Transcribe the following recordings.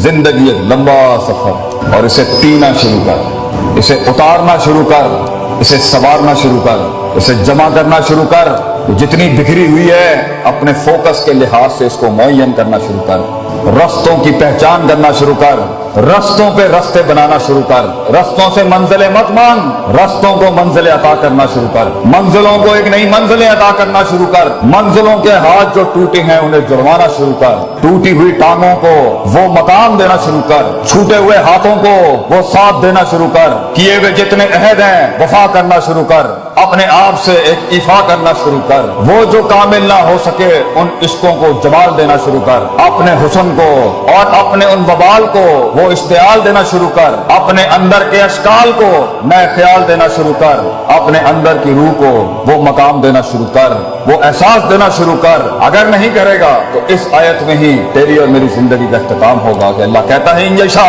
जिंदगी एक लंबा सफर, और इसे पीना शुरू कर, इसे उतारना शुरू कर, इसे संवारना शुरू कर, इसे जमा करना शुरू कर। जितनी बिखरी हुई है अपने फोकस के लिहाज से इसको मुअय्यन करना शुरू कर, रस्तों की पहचान करना शुरू कर, रस्तों पे रस्ते बनाना शुरू कर, रस्तों से मंजिलें मत मांग, रस्तों को मंजिलें अता करना शुरू कर, मंजिलों को एक नई मंजिलें अता करना शुरू कर, मंजिलों के हाथ जो टूटे हैं उन्हें जुड़वाना शुरू कर, टूटी हुई टांगों को वो मकाम देना शुरू कर, छूटे हुए हाथों को वो साथ देना शुरू कर, किए हुए जितने अहद हैं वफा करना शुरू कर, अपने आप से एक इफा करना शुरू कर, वो जो कामिल ना हो सके उन इश्कों को जमाल देना शुरू कर, अपने हुस्न को और अपने उन वबाल को वो इश्तियाल देना शुरू कर, अपने अंदर के अशकाल को नए ख्याल देना शुरू कर, अपने अंदर की रूह को वो मकाम देना शुरू कर, वो एहसास देना शुरू कर। अगर नहीं करेगा तो इस आयत में ही तेरी और मेरी जिंदगी का इख्तिताम होगा कि अल्लाह कहता है इंशा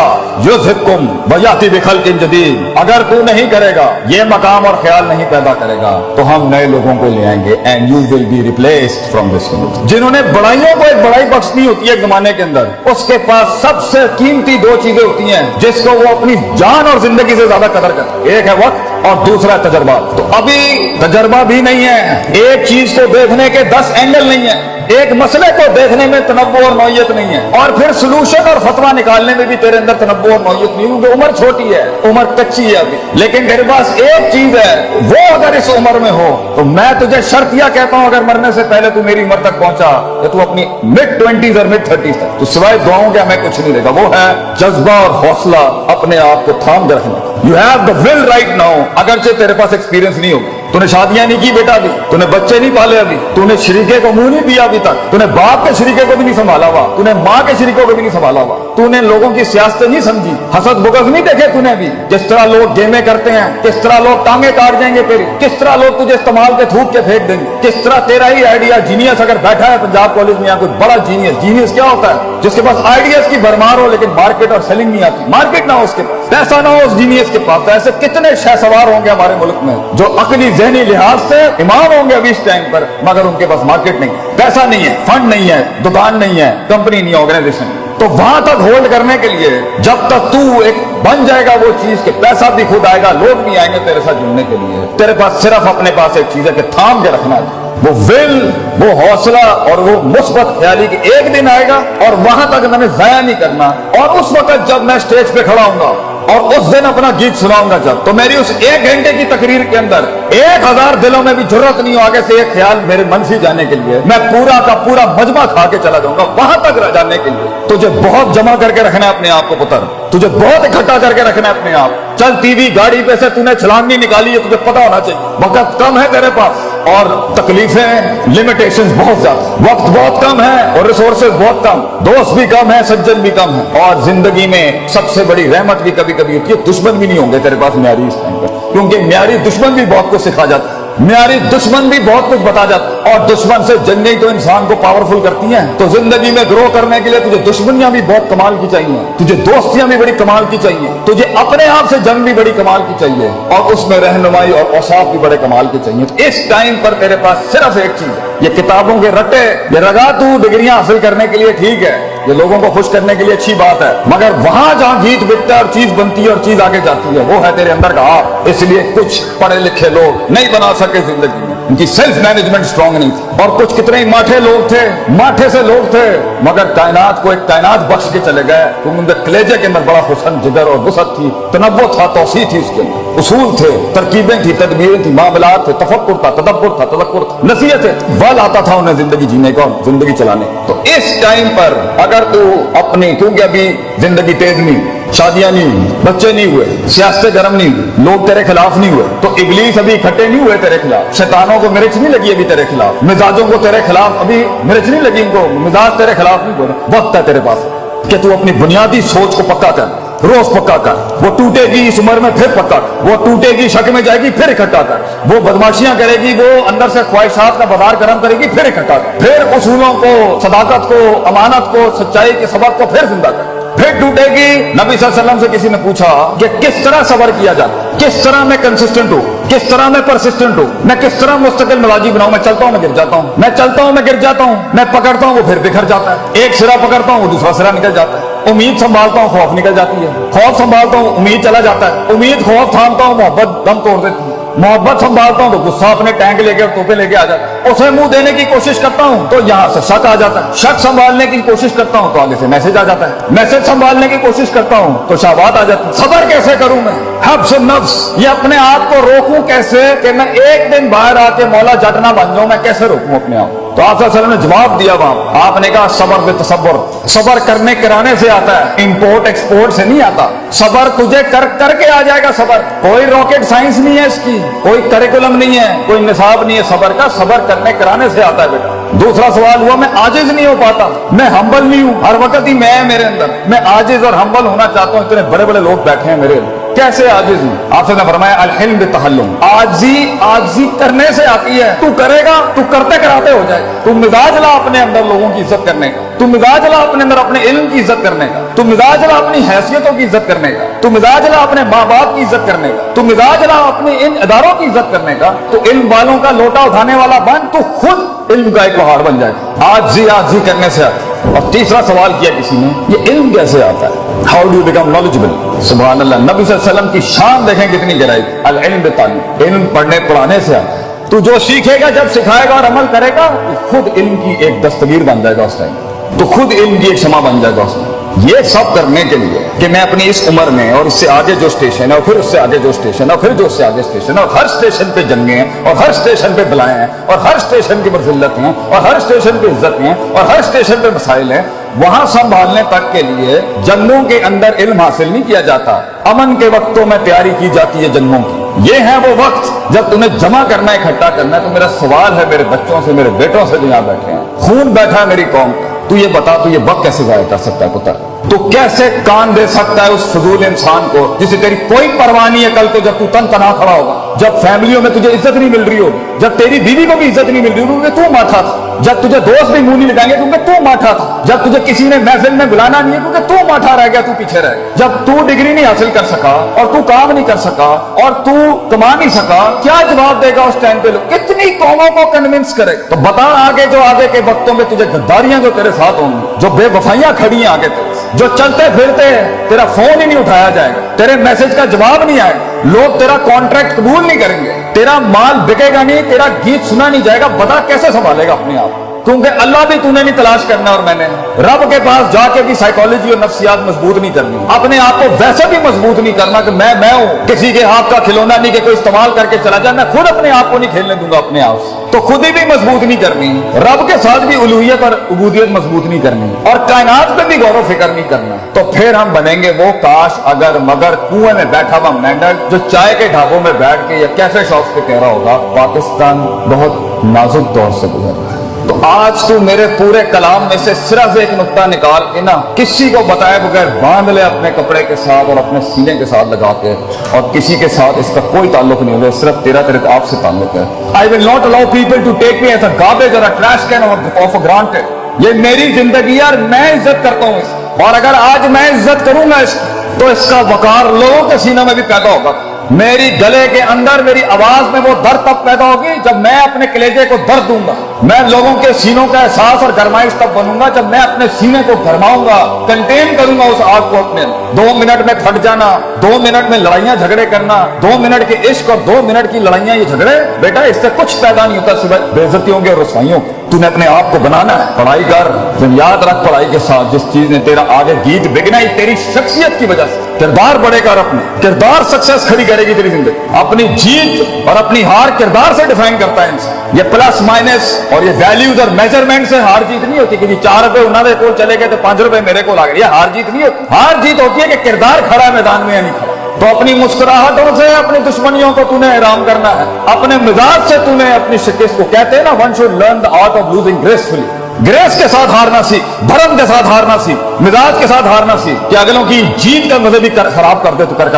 युज़हिबकुम व याति बिखल्किन जदीद। अगर तू नहीं करेगा, ये मकाम और ख्याल नहीं पैदा करेगा, तो हम नए लोगों को ले आएंगे and you will be replaced from this unit. जिन्होंने बड़ाइयों को एक बड़ाई बख्शनी होती है एक जमाने के अंदर, उसके पास सबसे कीमती दो चीजें होती हैं जिसको वो अपनी जान और जिंदगी से ज्यादा कदर करते हैं। एक है वक्त और दूसरा है तजर्बा। तो अभी तजर्बा भी नहीं है, एक चीज को देखने के 10 एंगल नहीं है, एक मसले को देखने में तनव्वुर और नौयत नहीं है, और फिर सलूशन और फतवा निकालने में भी तेरे अंदर तनव्वुर और नौयत नहीं, क्योंकि उम्र छोटी है, उम्र कच्ची है अभी। लेकिन तेरे पास एक चीज है, वो अगर इस उम्र में हो तो मैं तुझे शर्त यह कहता हूं, अगर मरने से पहले तू मेरी उम्र तक पहुंचा या तू अपनी मिड-20s और मिड-30s तक, तो सिवाय दुआओं के हमें कुछ नहीं रहेगा। वो है जज्बा और हौसला अपने आप को थाम के रखना। You have the will write now. अगरचे तेरे पास एक्सपीरियंस नहीं होगा, तूने शादियां नहीं की बेटा अभी, तूने बच्चे नहीं पाले अभी, तूने शरीके को मुंह नहीं दिया अभी तक, तूने बाप के शरीके को भी नहीं संभाला हुआ, तूने माँ के शरीकों को भी नहीं संभाला हुआ, तूने लोगों की सियासत नहीं समझी, हसद बुगज नहीं देखे तूने अभी, किस तरह लोग गेमें करते हैं, किस तरह लोग टांगे काट जाएंगे तेरी, किस तरह लोग तुझे इस्तेमाल के थूक के फेंक देंगे, किस तरह तेरा ही आइडिया जीनियस अगर बैठा है पंजाब कॉलेज में या कोई बड़ा जीनियस। जीनियस क्या होता है? जिसके पास आइडियाज की भरमार हो लेकिन मार्केट और सेलिंग नहीं आती, मार्केट ना हो उसके पास, पैसा ना हो उस जीनियस के पास। ऐसे कितने शहसवार होंगे हमारे मुल्क में जो अकली ज़हनी लिहाज से इमाम होंगे अभी इस टाइम पर, मगर उनके पास मार्केट नहीं है, पैसा नहीं है, फंड नहीं है, दुकान नहीं है, कंपनी नहीं है, ऑर्गेनाइजेशन। तो वहां तक होल्ड करने के लिए जब तक तू एक बन जाएगा वो चीज के पैसा भी खुद आएगा, लोग भी आएंगे तेरे साथ जुड़ने के लिए, तेरे पास सिर्फ अपने पास एक चीज है कि थाम के रखना है, वो विल, वो हौसला और वो मुस्बत ख्याली कि एक दिन आएगा और वहां तक मैंने जाया नहीं करना। और उस वक्त जब मैं स्टेज पे खड़ा हूंगा और उस दिन अपना गीत सुनाऊंगा जब, तो मेरी उस 1 घंटे की तकरीर के अंदर 1000 दिलों में भी जरूरत नहीं हो आगे से एक ख्याल मेरे मन से जाने के लिए, मैं पूरा का पूरा मजमा खा के चला जाऊंगा वहां तक जाने के लिए। तुझे बहुत जमा करके रखना है अपने आप को पुत्र, तुझे बहुत इकट्ठा करके रखना है अपने आप। चल टीवी गाड़ी पे से तूने छलांग नहीं निकाली है, तुझे पता होना चाहिए वक्त कम है तेरे पास और तकलीफें लिमिटेशंस बहुत ज्यादा, वक्त बहुत कम है और रिसोर्सेज बहुत कम, दोस्त भी कम है, सज्जन भी कम है, और जिंदगी में सबसे बड़ी रहमत भी कभी कभी होती है, दुश्मन भी नहीं होंगे तेरे पास म्यारी इस टाइम पर, क्योंकि म्यारी दुश्मन भी बहुत कुछ सिखा जाता है, म्यारी दुश्मन भी बहुत कुछ बता जाता है, और दुश्मन से जंगें तो इंसान को पावरफुल करती हैं। तो जिंदगी में ग्रो करने के लिए तुझे दुश्मनियां भी बहुत कमाल की चाहिए, तुझे दोस्तियां भी बड़ी कमाल की चाहिए, तुझे अपने आप से जंग भी बड़ी कमाल की चाहिए, और उसमें रहनुमाई और औसाफ भी बड़े कमाल के चाहिए। तो इस टाइम पर तेरे पास सिर्फ एक चीज है, ये किताबों के रट्टे, ये रगा तू डिग्रियां हासिल करने के लिए ठीक है, ये लोगों को खुश करने के लिए अच्छी बात है, मगर वहां जहां गीत बिकता है और चीज बनती है और चीज आगे जाती है, वो है तेरे अंदर का आप। इसलिए कुछ पढ़े लिखे लोग नहीं बना सके जिंदगी में, उनकी सेल्फ मैनेजमेंट स्ट्रांग नहीं थी, और कुछ कितने ही माठे लोग थे, माठे से लोग थे, मगर कायनात को एक कायनात बख्श के चले गए, क्योंकि उनके कलेजे के अंदर बड़ा हुस्न, जिगर और वसअत थी, तनव्वुर था, तौसीह थी, उसके अंदर उसूल थे, तरकीबें थी, तदबीरें थी, मामलात थे, तफक्कुर था, तदब्बुर था, तज़क्कुर था, नसीहत है, बल आता था उन्हें जिंदगी जीने का और जिंदगी चलाने। तो इस टाइम पर अगर तू अपनी, क्योंकि अभी जिंदगी तेज नहीं, शादियां नहीं हुई, बच्चे नहीं हुए, सियासत गर्म नहीं हुई, लोग तेरे खिलाफ नहीं हुए, तो इब्लीस अभी इकट्ठे नहीं हुए तेरे खिलाफ, शैतानों को मिर्च नहीं लगी अभी तेरे खिलाफ, मिजाजों को तेरे खिलाफ अभी मिर्च नहीं लगी, इनको मिजाज तेरे खिलाफ नहीं बोले। वक्त है तेरे पास कि तू अपनी बुनियादी सोच को पक्का कर, रोज पक्का कर, वो टूटेगी इस उम्र में फिर पक्का कर, वो टूटेगी शक में जाएगी फिर इकट्ठा कर, वो बदमाशियां करेगी, वो अंदर से ख्वाहिशात का बाजार गर्म करेगी फिर इकट्ठा कर, फिर उसूलों को, सदाकत को, अमानत को, सच्चाई के सबक को फिर जिंदा कर, फिर टूटेगी। नबी सल्लल्लाहु अलैहि वसल्लम से किसी ने पूछा कि किस तरह सबर किया जाता, किस तरह मैं कंसिस्टेंट हूँ, किस तरह मैं परसिस्टेंट हूँ, मैं किस तरह मुस्तकिल मिजाजी बनाऊं, मैं चलता हूँ मैं गिर जाता हूँ, मैं चलता हूँ मैं गिर जाता हूँ, मैं पकड़ता हूँ वो फिर बिखर जाता है, एक सिरा पकड़ता हूँ वो दूसरा सिरा निकल जाता है, उम्मीद संभालता हूँ खौफ निकल जाती है, खौफ संभालता हूँ उम्मीद चला जाता है, उम्मीद खौफ थामता हूँ मोहब्बत दम तोड़ देती है, मोहब्बत संभालता हूँ तो गुस्सा अपने टैंक लेके और तोपे लेके आ जाता है, उसे मुंह देने की कोशिश करता हूँ तो यहाँ से शक आ जाता है, शक संभालने की कोशिश करता हूँ तो आगे से मैसेज आ जाता है, मैसेज संभालने की कोशिश करता हूँ तो शाबात आ जाती है। सबर कैसे करूं मैं, हब्स नफ्स, ये अपने आप को रोकूं कैसे कि मैं एक दिन बाहर आके मौला जट ना बन जाऊं, मैं कैसे रोकूं अपने आप। तो आप सल्लल्लाहु अलैहि वसल्लम ने जवाब दिया वहां, आपने कहा सबर बे तसब्बुर, सबर करने कराने से आता है, इंपोर्ट एक्सपोर्ट से नहीं आता। सबर तुझे करके आ जाएगा सबर, कोई रॉकेट साइंस नहीं है इसकी, कोई करिकुलम नहीं है, कोई निसाब नहीं है सबर का, सबर करने कराने से आता है बेटा। दूसरा सवाल हुआ मैं आजिज नहीं हो पाता, मैं हम्बल नहीं हूं, हर वक्त ही मैं मेरे अंदर, मैं आजिज और हम्बल होना चाहता हूं, इतने बड़े बड़े लोग बैठे हैं मेरे, कैसे आजिज हूं? आपसे ने फरमाया अल हिल्म बितहल्लुम, आजी करने से आती है, तू करेगा, तू करते कराते हो जाएगा। तू मिजाज ला अपने अंदर लोगों की इज्जत करने का, तू मिजाज ला अपने अंदर अपने इल्म की इज्जत करने का, तू मिजाज ला अपनी हैसियतों की इज्जत करने का, तू मिजाज ला अपने माँ बाप की इज्जत करने का, तू मिजाज ला अपने इन इदारों की इज्जत करने का, तो इल्म वालों का लोटा उठाने वाला बन, तो खुद इल्म का एक पहाड़ बन जाएगा। आजी करने से आता है। और तीसरा सवाल किया किसी ने, ये इल्म कैसे आता है, हाउ डू बिकम नॉलेजेबल। सुभान अल्लाह, नबी सल्लल्लाहु अलैहि वसल्लम की शान देखें कितनी गहराई, अल इल्म बिताल्लुम, इल्म पढ़ने पढ़ाने से आता है। तू जो सीखेगा, जब सिखाएगा और अमल करेगा, तो खुद इल्म की एक दस्तगीर बन जाएगा उस टाइम, तो खुद इल्म की एक क्षमा बन जाएगा उस टाइम। ये सब करने के लिए कि मैं अपनी इस उम्र में और इससे आगे जो स्टेशन है और फिर उससे आगे जो स्टेशन है और फिर जो उससे आगे स्टेशन है, और हर स्टेशन पे जंगे हैं और हर स्टेशन पे बलाएं हैं और हर स्टेशन की मज़िल्लत हैं और हर स्टेशन पे इज्जत हैं और हर स्टेशन पे मसाइल हैं, वहां संभालने तक के लिए जंगों के अंदर इल्म हासिल नहीं किया जाता, अमन के वक्तों में तैयारी की जाती है जंगों की। ये है वो वक्त जब तुम्हें जमा करना है, इकट्ठा करना है। तो मेरा सवाल है मेरे बच्चों से, मेरे बेटों से जो यहाँ बैठे हैं, खून बैठा है मेरी कौम का, तू ये बता, तू ये वक्त कैसे जाया कर सकता है पुत्र, तो कैसे कान दे सकता है उस फजूल इंसान को जिसे तेरी कोई परवाह नहीं है। कल को जब तू तन तना खड़ा होगा, जब फैमिलियों में तुझे इज्जत नहीं मिल रही होगी, जब तेरी बीवी को भी इज्जत नहीं मिल रही होगी, तू माठा था, जब तुझे दोस्त भी मुंह नहीं लगाएंगे क्योंकि तू माठा था, जब तुझे किसी ने महफिल में बुलाना नहीं है क्योंकि तू माठा रह गया, तू पीछे रह गया, जब तू डिग्री नहीं हासिल कर सका और तू काम नहीं कर सका और तू कमा नहीं सका, क्या जवाब देगा उस टाइम पे लोग, कितनी कौमों को कन्विंस करे। तो बता आगे जो आगे के वक्तों में तुझे गद्दारियां जो तेरे साथ होंगी, जो बेवफाइयां खड़ी हैं आगे तेरे, जो चलते फिरते हैं, तेरा फोन ही नहीं उठाया जाएगा, तेरे मैसेज का जवाब नहीं आएगा, लोग तेरा कॉन्ट्रैक्ट कबूल नहीं करेंगे, तेरा माल बिकेगा नहीं, तेरा गीत सुना नहीं जाएगा, बता कैसे संभालेगा अपने आप। क्योंकि अल्लाह भी तूने नहीं तलाश करना और मैंने रब के पास जाके भी साइकोलॉजी और नफ्सियात मजबूत नहीं करनी, अपने आप को वैसे भी मजबूत नहीं करना कि मैं हूं, किसी के हाथ का खिलौना नहीं कि कोई इस्तेमाल करके चला जाए, मैं खुद अपने आप को नहीं खेलने दूंगा अपने आप से, तो खुद ही भी मजबूत नहीं करनी, रब के साथ भी उलूहियत और उबूदियत मजबूत नहीं करनी और कायनात पे भी गौर फिक्र नहीं करना, तो फिर हम बनेंगे वो काश अगर मगर कुएं में बैठा हुआ मेंढक जो चाय के ढाबों में बैठ के या कैफे शॉप्स पे कह रहा होगा पाकिस्तान बहुत नाजुक दौर से गुजर रहा है। तो आज तू मेरे पूरे कलाम में से सिर्फ एक नुक्ता निकाल के ना, किसी को बताए बगैर बांध ले अपने कपड़े के साथ और अपने सीने के साथ लगा के, और किसी के साथ इसका कोई ताल्लुक नहीं होगा, सिर्फ तेरे आपसे ताल्लुक है। I will not allow people to take me as a garbage और a trash can of granted. ये मेरी जिंदगी है और मैं इज्जत करता हूँ इसकी, और अगर आज मैं इज्जत करूंगा इसकी तो इसका वकार लोगों के सीनों में भी पैदा होगा। मेरी गले के अंदर मेरी आवाज में वो दर्द तब पैदा होगी जब मैं अपने कलेजे को दर्द दूंगा, मैं लोगों के सीनों का एहसास और गरमाइश तब बनूंगा जब मैं अपने सीने को गरमाऊंगा, कंटेन करूंगा उस आग को अपने। 2 मिनट में फट जाना, 2 मिनट में लड़ाइयां झगड़े करना, 2 मिनट के इश्क और 2 मिनट की लड़ाइयां ये झगड़े, बेटा इससे कुछ पैदा नहीं होता सिवाय बेइज्जतियों के और रसवाइयों के। तूने अपने आप को बनाना है, पढ़ाई कर, तुम याद रख पढ़ाई के साथ जिस चीज ने तेरा आगे गीत बिगना ही तेरी शख्सियत की वजह से, किरदार बढ़ेगा और अपने किरदार सक्सेस खड़ी करेगी तेरी जिंदगी। अपनी जीत और अपनी हार किरदार से डिफाइन करता है इंसान। ये प्लस माइनस और ये वैल्यूज और मेजरमेंट से हार जीत नहीं होती कि जी 4 रुपए उन्होंने को चले गए तो 5 रुपए मेरे को आ गए, ये हार जीत नहीं होती। हार जीत होती है कि किरदार खड़ा है मैदान में या नहीं खड़ा। तो अपनी मुस्कुराहटों से अपनी दुश्मनियों को तूने आराम करना है, अपने मिजाज से तूने अपनी शिकस्त को, कहते हैं ना one should learn the art of losing gracefully, grace के साथ हारना सीख, धर्म के साथ हारना सीख, मिजाज के साथ हारना सीख, कि अगलों की जीत का मजे भी खराब कर दे तो कर।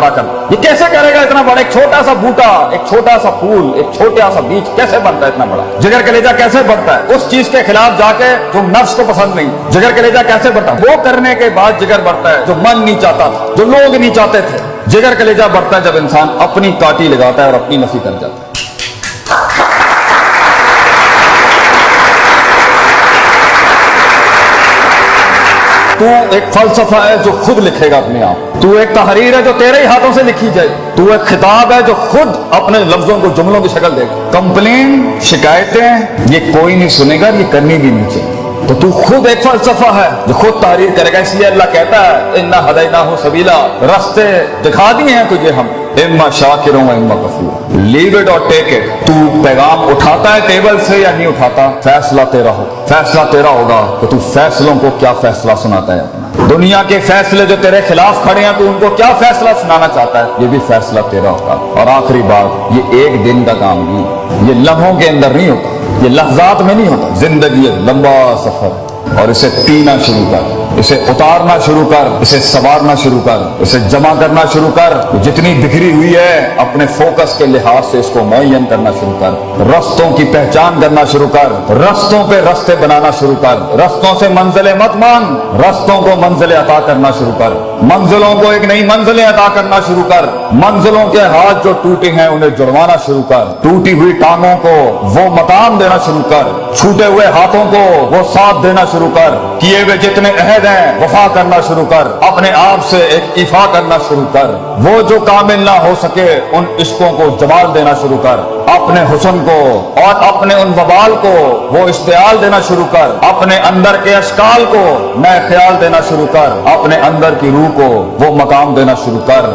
ये कैसे करेगा इतना बड़ा? एक छोटा सा बूटा, एक छोटा सा फूल, एक छोटा सा बीज कैसे बनता है इतना बड़ा? जिगर कलेजा कैसे बढ़ता है उस चीज के खिलाफ जाके जो नफ्स को पसंद नहीं? जिगर कलेजा कैसे बढ़ता है? वो करने के बाद जिगर बढ़ता है जो मन नहीं चाहता था, जो लोग नहीं चाहते थे। जिगर कलेजा बढ़ता है जब इंसान अपनी काटी लगाता है और अपनी नफी कर जाता है। तू एक फलसफा है जो खुद लिखेगा अपने आप, तू एक तहरीर है जो तेरे ही हाथों से लिखी जाए, तू एक खिताब है जो खुद अपने लफ्जों को जुमलों की शक्ल देगा। कंप्लेन, शिकायतें ये कोई नहीं सुनेगा, ये करनी भी नहीं चाहिए। तो तू खुद एक फलसफा है जो खुद तहरीर करेगा। इसलिए अल्लाह कहता है इन्ना हदैनाहु सबीला, रास्ते दिखा दिए हैं तुझे हम, इम्मा शाकिर व इम्मा कफूर, लीव इट और टेक इट। तू पैगाम उठाता है टेबल से या नहीं उठाता, फैसला तेरा हो, फैसला तेरा होगा कि तू फैसलों को क्या फैसला सुनाता है अपना। दुनिया के फैसले जो तेरे खिलाफ खड़े हैं, तू उनको क्या फैसला सुनाना चाहता है, ये भी फैसला तेरा होगा। और आखिरी बात, ये एक दिन का काम नहीं, ये लम्हों के अंदर नहीं होता, ये लहजात में नहीं होता। जिंदगी एक लंबा सफर, और इसे पीना शुरू कर, इसे उतारना शुरू कर, इसे संवारना शुरू कर, इसे जमा करना शुरू कर। जितनी बिखरी हुई है अपने फोकस के लिहाज से इसको मुअय्यन करना शुरू कर, रस्तों की पहचान करना शुरू कर, रस्तों पे रस्ते बनाना शुरू कर, रस्तों से मंजिलें मत मांग, रस्तों को मंजिलें अता करना शुरू कर, मंजिलों को एक नई मंजिलें अता करना शुरू कर, मंजिलों के हाथ जो टूटे हैं उन्हें जुड़वाना शुरू कर, टूटी हुई टांगों को वो मकाम देना शुरू कर, छूटे हुए हाथों को वो साथ देना शुरू कर, किए हुए जितने अहद हैं वफा करना शुरू कर, अपने आप से एक इफा करना शुरू कर, वो जो कामिल ना हो सके उन इश्कों को जवाल देना शुरू कर, अपने हुस्न को और अपने उन वबाल को वो इश्तियाल देना शुरू कर, अपने अंदर के अशकाल को नए ख्याल देना शुरू कर, अपने अंदर की रूह को वो मकाम देना शुरू कर।